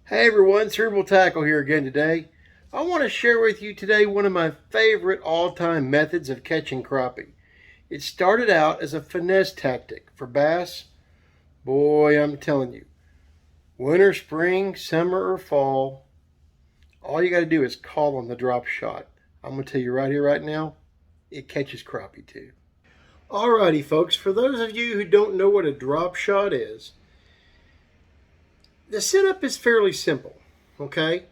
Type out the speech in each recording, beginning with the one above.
Hey everyone, Cerebral Tackle here again today. I want to share with you today one of my favorite all-time methods of catching crappie. It started out as a finesse tactic for bass. Boy, I'm telling you, winter, spring, summer, or fall, all you got to do is call on the drop shot. I'm going to tell you right here, right now, it catches crappie too. Alrighty folks, for those of you who don't know what a drop shot is, the setup is fairly simple, okay?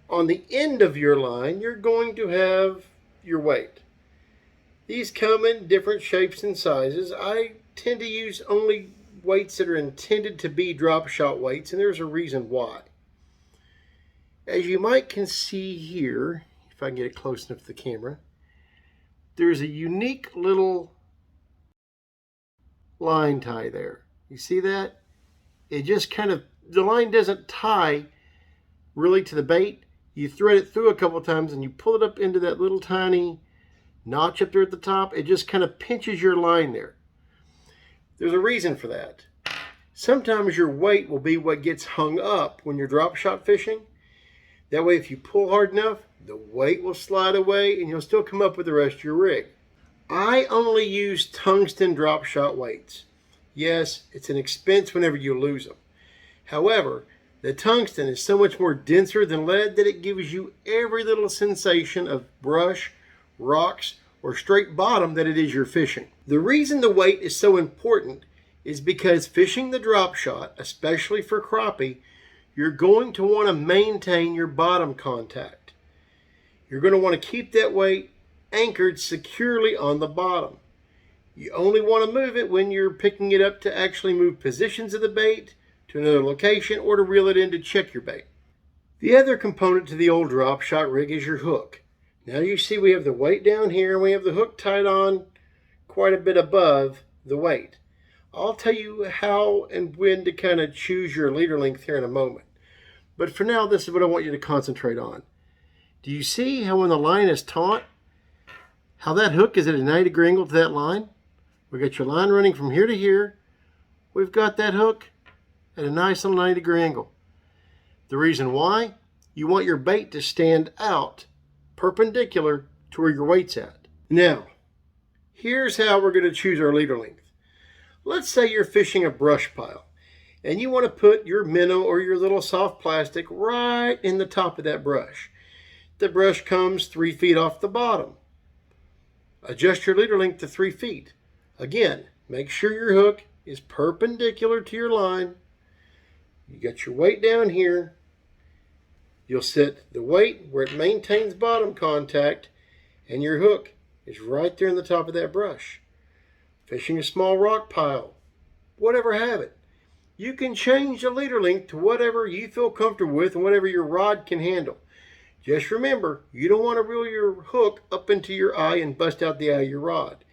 On the end of your line, you're going to have your weight. These come in different shapes and sizes. I tend to use only weights that are intended to be drop shot weights, and there's a reason why. As you might can see here, if I can get it close enough to the camera, there's a unique little line tie there. You see that? It just kind of, the line doesn't tie really to the bait. You thread it through a couple times and you pull it up into that little tiny notch up there at the top. It just kind of pinches your line there. There's a reason for that. Sometimes your weight will be what gets hung up when you're drop shot fishing. That way if you pull hard enough, the weight will slide away and you'll still come up with the rest of your rig. I only use tungsten drop shot weights. Yes, it's an expense whenever you lose them. However, the tungsten is so much more denser than lead that it gives you every little sensation of brush, rocks, or straight bottom that it is you're fishing. The reason the weight is so important is because fishing the drop shot, especially for crappie, you're going to want to maintain your bottom contact. You're going to want to keep that weight anchored securely on the bottom. You only want to move it when you're picking it up to actually move positions of the bait to another location or to reel it in to check your bait. The other component to the old drop shot rig is your hook. Now you see we have the weight down here and we have the hook tied on quite a bit above the weight. I'll tell you how and when to kind of choose your leader length here in a moment. But for now, this is what I want you to concentrate on. Do you see how when the line is taut, how that hook is at a 90-degree angle to that line? We got your line running from here to here. We've got that hook at a nice little 90-degree angle. The reason why? You want your bait to stand out perpendicular to where your weight's at. Now, here's how we're going to choose our leader length. Let's say you're fishing a brush pile and you want to put your minnow or your little soft plastic right in the top of that brush. The brush comes 3 feet off the bottom. Adjust your leader length to 3 feet. Again, make sure your hook is perpendicular to your line. You got your weight down here. You'll set the weight where it maintains bottom contact, and your hook is right there in the top of that brush. Fishing a small rock pile, whatever have it. You can change the leader length to whatever you feel comfortable with and whatever your rod can handle. Just remember, you don't want to reel your hook up into your eye and bust out the eye of your rod.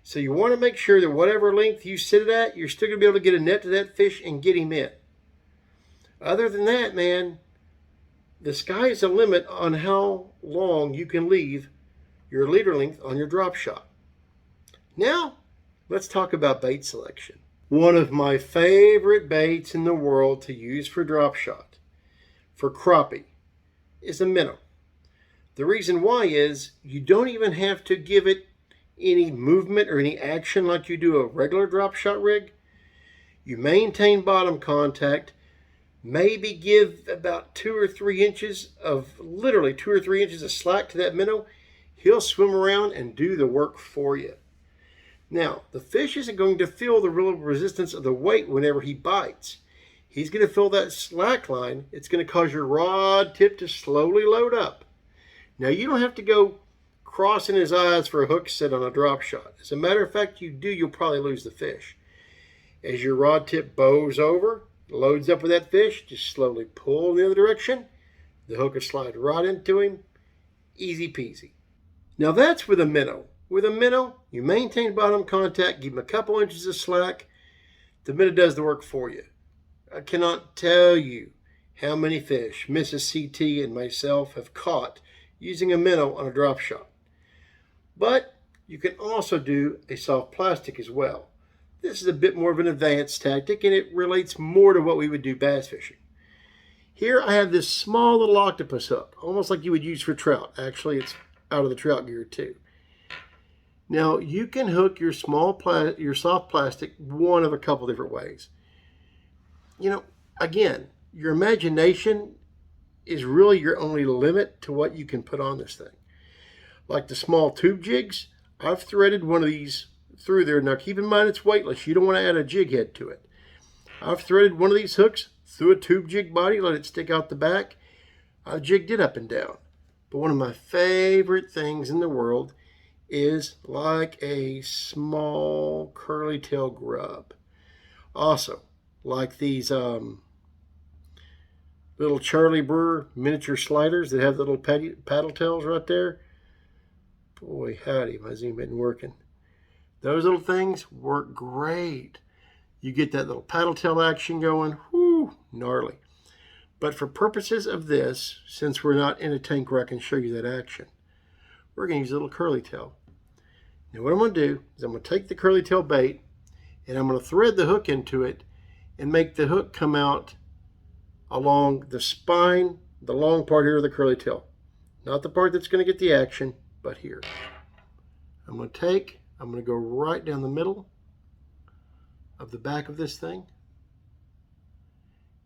So you want to make sure that whatever length you set it at, you're still going to be able to get a net to that fish and get him in. Other than that, man, the sky is the limit on how long you can leave your leader length on your drop shot. Now, let's talk about bait selection. One of my favorite baits in the world to use for drop shot, for crappie, is a minnow. The reason why is you don't even have to give it any movement or any action like you do a regular drop shot rig. You maintain bottom contact, maybe give about 2 or 3 inches of, literally 2 or 3 inches of slack to that minnow. He'll swim around and do the work for you. Now, the fish isn't going to feel the real resistance of the weight whenever he bites. He's going to feel that slack line. It's going to cause your rod tip to slowly load up. Now, you don't have to go crossing his eyes for a hook set on a drop shot. As a matter of fact, you do, you'll probably lose the fish. As your rod tip bows over, loads up with that fish, just slowly pull in the other direction. The hook will slide right into him. Easy peasy. Now that's with a minnow. With a minnow, you maintain bottom contact, give him a couple inches of slack. The minnow does the work for you. I cannot tell you how many fish Mrs. CT and myself have caught using a minnow on a drop shot. But you can also do a soft plastic as well. This is a bit more of an advanced tactic and it relates more to what we would do bass fishing. Here I have this small little octopus hook, almost like you would use for trout. Actually, it's out of the trout gear too. Now, you can hook your soft plastic one of a couple different ways. You know, again, your imagination is really your only limit to what you can put on this thing. Like the small tube jigs, I've threaded one of these through there. Now, keep in mind it's weightless. You don't want to add a jig head to it. I've threaded one of these hooks through a tube jig body, let it stick out the back. I've jigged it up and down. But one of my favorite things in the world is like a small curly tail grub. Also, like these little Charlie Brewer miniature sliders that have the little paddle tails right there. Boy, howdy, my Zoom isn't working. Those little things work great. You get that little paddle tail action going. Whoo, gnarly. But for purposes of this, since we're not in a tank where I can show you that action, we're going to use a little curly tail. Now what I'm going to do is I'm going to take the curly tail bait and I'm going to thread the hook into it and make the hook come out along the spine, the long part here of the curly tail. Not the part that's going to get the action, but here. I'm going to go right down the middle of the back of this thing,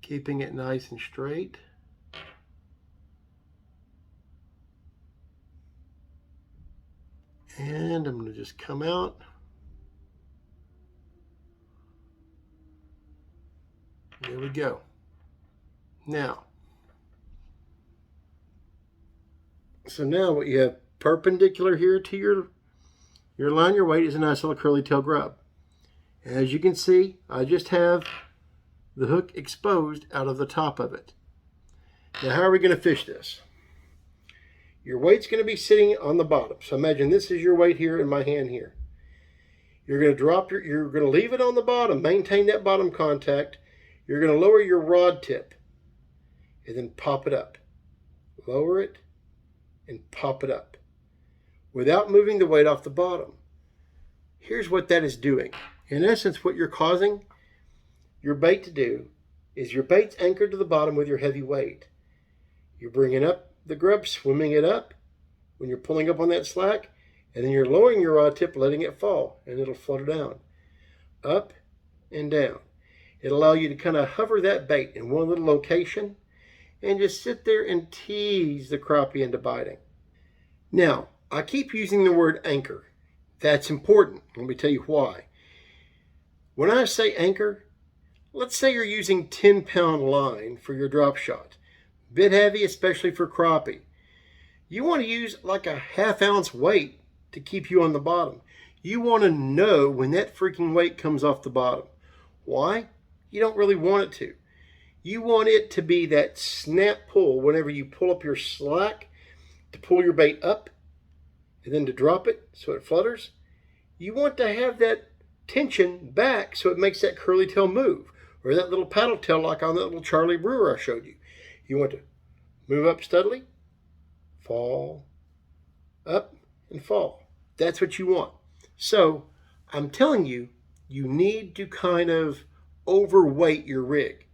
keeping it nice and straight. And I'm going to just come out. There we go. Now, what you have perpendicular here to your line, your weight is a nice little curly tail grub. As you can see, I just have the hook exposed out of the top of it. Now, how are we going to fish this? Your weight's going to be sitting on the bottom. So imagine this is your weight here in my hand here. You're going to you're going to leave it on the bottom, maintain that bottom contact. You're going to lower your rod tip and then pop it up. Lower it and pop it up without moving the weight off the bottom. Here's what that is doing. In essence, what you're causing your bait to do is your bait's anchored to the bottom with your heavy weight. You're bringing up the grub, swimming it up when you're pulling up on that slack, and then you're lowering your rod tip, letting it fall, and it'll flutter down, up and down. It'll allow you to kind of hover that bait in one little location and just sit there and tease the crappie into biting. Now, I keep using the word anchor. That's important. Let me tell you why. When I say anchor, let's say you're using 10-pound line for your drop shot. Bit heavy, especially for crappie. You want to use like a half-ounce weight to keep you on the bottom. You want to know when that freaking weight comes off the bottom. Why? You don't really want it to. You want it to be that snap pull whenever you pull up your slack to pull your bait up and then to drop it so it flutters. You want to have that tension back so it makes that curly tail move, or that little paddle tail like on that little Charlie Brewer I showed you. You want to move up steadily, fall, up, and fall. That's what you want. So I'm telling you, you need to kind of overweight your rig.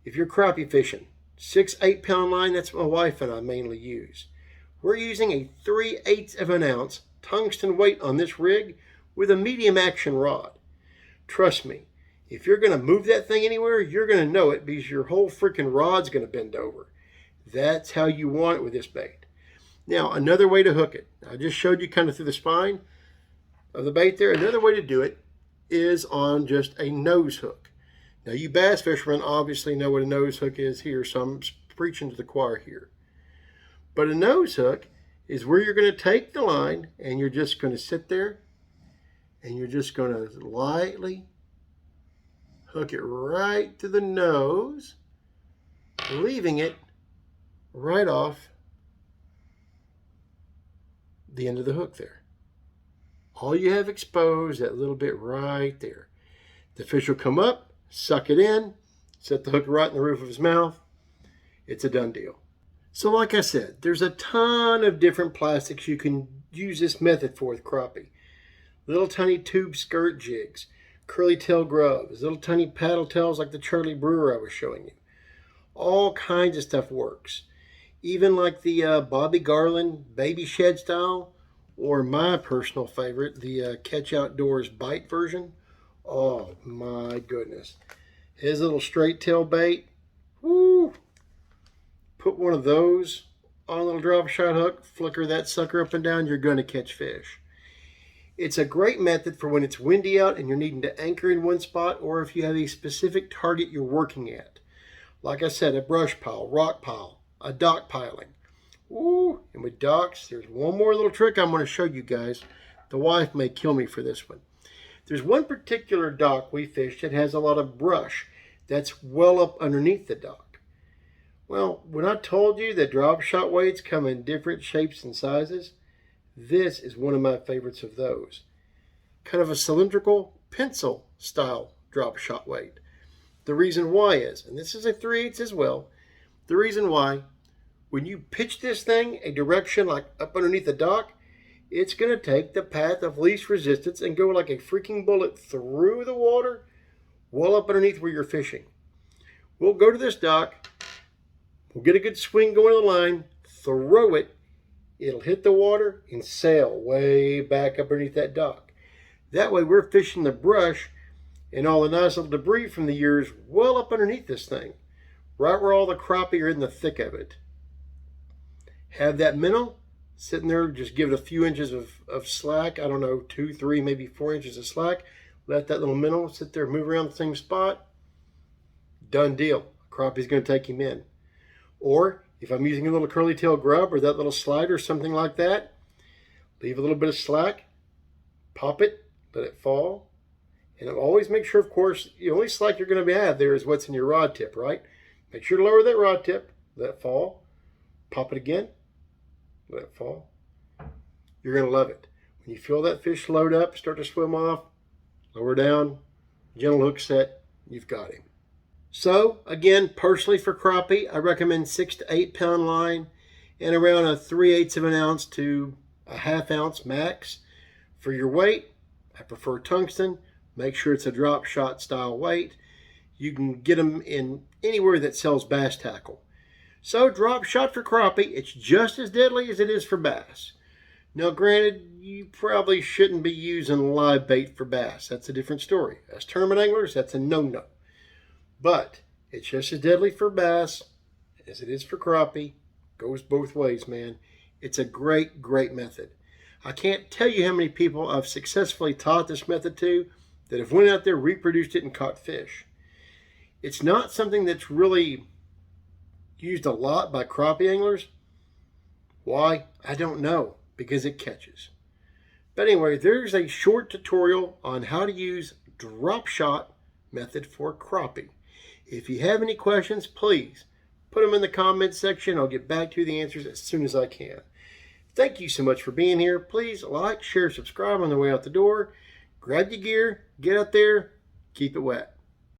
If you're crappie fishing, 6-8 pound line, that's what my wife and I mainly use. We're using a 3/8 of an ounce tungsten weight on this rig with a medium action rod. Trust me, if you're going to move that thing anywhere, you're going to know it because your whole freaking rod's going to bend over. That's how you want it with this bait. Now, another way to hook it. I just showed you kind of through the spine of the bait there. Another way to do it is on just a nose hook. Now, you bass fishermen obviously know what a nose hook is here, so I'm preaching to the choir here. But a nose hook is where you're going to take the line and you're just going to sit there and you're just going to lightly hook it right to the nose, leaving it right off the end of the hook there. All you have exposed, that little bit right there. The fish will come up, suck it in, set the hook right in the roof of his mouth. It's a done deal. So like I said, there's a ton of different plastics you can use this method for with crappie. Little tiny tube skirt jigs, curly tail grubs, little tiny paddle tails like the Charlie Brewer I was showing you. All kinds of stuff works. Even like the Bobby Garland baby shed style, or my personal favorite, the Catch Outdoors bite version. Oh my goodness. His little straight tail bait. Woo! Put one of those on a little drop shot hook, flicker that sucker up and down, you're going to catch fish. It's a great method for when it's windy out and you're needing to anchor in one spot, or if you have a specific target you're working at. Like I said, a brush pile, rock pile, a dock piling. Ooh, and with docks, there's one more little trick I'm going to show you guys. The wife may kill me for this one. There's one particular dock we fished that has a lot of brush that's well up underneath the dock. Well, when I told you that drop shot weights come in different shapes and sizes, this is one of my favorites of those. Kind of a cylindrical pencil style drop shot weight. The reason why is, and this is a 3/8 as well, the reason why, when you pitch this thing a direction like up underneath the dock, it's going to take the path of least resistance and go like a freaking bullet through the water, well up underneath where you're fishing. We'll go to this dock, we'll get a good swing going on the line, throw it, it'll hit the water and sail way back up underneath that dock. That way we're fishing the brush and all the nice little debris from the years well up underneath this thing, right where all the crappie are in the thick of it. Have that minnow sitting there, just give it a few inches of slack. I don't know, 2, 3, maybe 4 inches of slack. Let that little minnow sit there, move around the same spot. Done deal. Crappie's going to take him in. Or if I'm using a little curly tail grub or that little slider, something like that, leave a little bit of slack, pop it, let it fall. And always make sure, of course, the only slack you're going to have there is what's in your rod tip, right? Make sure to lower that rod tip, let it fall, pop it again, let it fall. You're going to love it. When you feel that fish load up, start to swim off, lower down, gentle hook set, you've got him. So, again, personally for crappie, I recommend 6 to 8 pound line and around a 3/8 of an ounce to a 1/2 ounce max. For your weight, I prefer tungsten. Make sure it's a drop shot style weight. You can get them in anywhere that sells bass tackle. So drop shot for crappie, it's just as deadly as it is for bass. Now granted, you probably shouldn't be using live bait for bass. That's a different story. As tournament anglers, that's a no-no. But it's just as deadly for bass as it is for crappie. Goes both ways, man. It's a great, great method. I can't tell you how many people I've successfully taught this method to that have went out there, reproduced it, and caught fish. It's not something that's really used a lot by crappie anglers. Why? I don't know, because it catches. But anyway, there's a short tutorial on how to use drop shot method for crappie. If you have any questions, please put them in the comments section. I'll get back to you the answers as soon as I can. Thank you so much for being here. Please like, share, subscribe on the way out the door. Grab your gear, get out there, keep it wet.